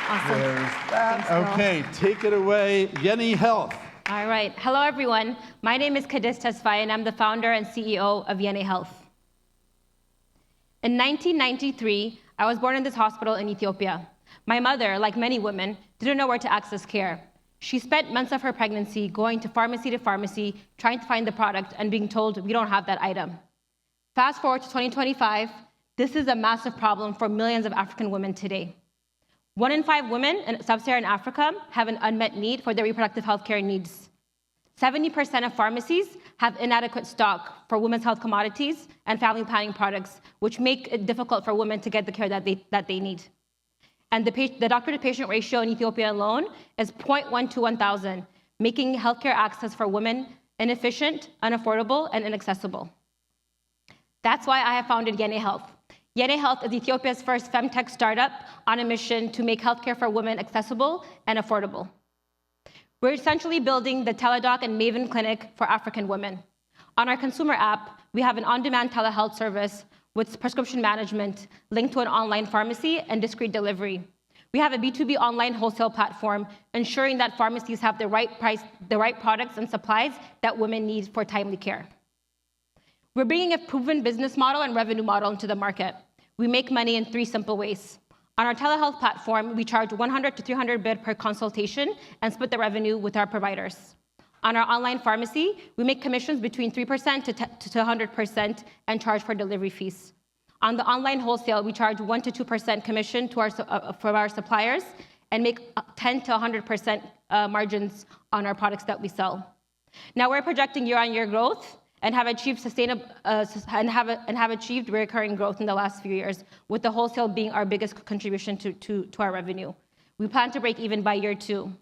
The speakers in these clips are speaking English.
Awesome. There's that. Thanks, Okay, take it away, Yenehealth. All right. Hello, everyone. My name is Kidist Tesfaye, and I'm the founder and CEO of Yenehealth. In 1993, I was born in this hospital in Ethiopia. My mother, like many women, didn't know where to access care. She spent months of her pregnancy going to pharmacy, trying to find the product and being told, we don't have that item. Fast forward to 2025, this is a massive problem for millions of African women today. 1 in 5 women in sub-Saharan Africa have an unmet need for their reproductive health care needs. 70% of pharmacies have inadequate stock for women's health commodities and family planning products, which make it difficult for women to get the care that they need. And the doctor-to-patient ratio in Ethiopia alone is 0.1 to 1,000, making healthcare access for women inefficient, unaffordable, and inaccessible. That's why I have founded Yenehealth. Yenehealth is Ethiopia's first femtech startup on a mission to make healthcare for women accessible and affordable. We're essentially building the Teledoc and Maven clinic for African women. On our consumer app, we have an on-demand telehealth service with prescription management linked to an online pharmacy and discreet delivery. We have a B2B online wholesale platform ensuring that pharmacies have the right price, the right products and supplies that women need for timely care. We're bringing a proven business model and revenue model into the market. We make money in 3 simple ways. On our telehealth platform, we charge 100 to 300 bid per consultation and split the revenue with our providers. On our online pharmacy, we make commissions between 3% to 100% and charge for delivery fees. On the online wholesale, we charge 1 to 2% commission to from our suppliers and make 10 to 100% margins on our products that we sell. Now we're projecting year-on-year growth and have achieved achieved recurring growth in the last few years, with the wholesale being our biggest contribution to our revenue. We plan to break even by year 2.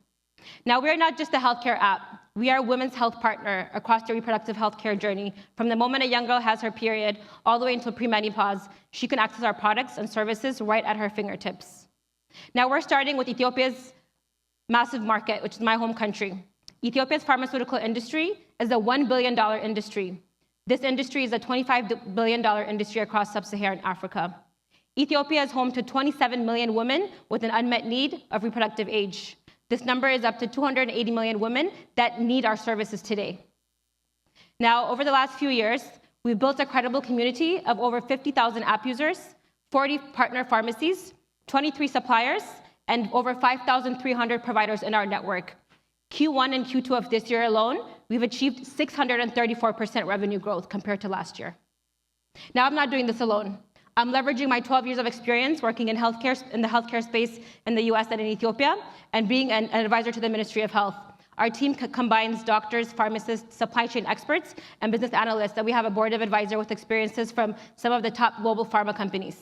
Now, we're not just a healthcare app. We are a women's health partner across the reproductive healthcare journey. From the moment a young girl has her period all the way until premenopause, she can access our products and services right at her fingertips. Now, we're starting with Ethiopia's massive market, which is my home country. Ethiopia's pharmaceutical industry is a $1 billion industry. This industry is a $25 billion industry across sub-Saharan Africa. Ethiopia is home to 27 million women with an unmet need of reproductive age. This number is up to 280 million women that need our services today. Now, over the last few years, we've built a credible community of over 50,000 app users, 40 partner pharmacies, 23 suppliers, and over 5,300 providers in our network. Q1 and Q2 of this year alone, we've achieved 634% revenue growth compared to last year. Now, I'm not doing this alone. I'm leveraging my 12 years of experience working in the healthcare space in the US and in Ethiopia, and being an advisor to the Ministry of Health. Our team combines doctors, pharmacists, supply chain experts, and business analysts, and we have a board of advisors with experiences from some of the top global pharma companies.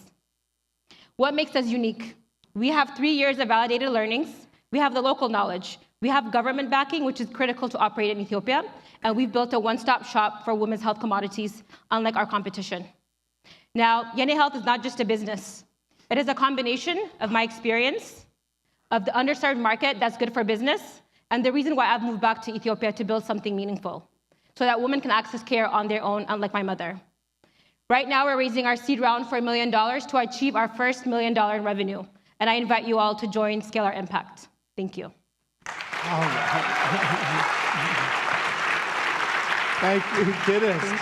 What makes us unique? We have 3 years of validated learnings. We have the local knowledge. We have government backing, which is critical to operate in Ethiopia, and we've built a one-stop shop for women's health commodities, unlike our competition. Now, Yenehealth is not just a business. It is a combination of my experience, of the underserved market that's good for business, and the reason why I've moved back to Ethiopia to build something meaningful, so that women can access care on their own, unlike my mother. Right now, we're raising our seed round for $1 million to achieve our first $1 million in revenue, and I invite you all to join Scale Our Impact. Thank you. Thank you, Kidist.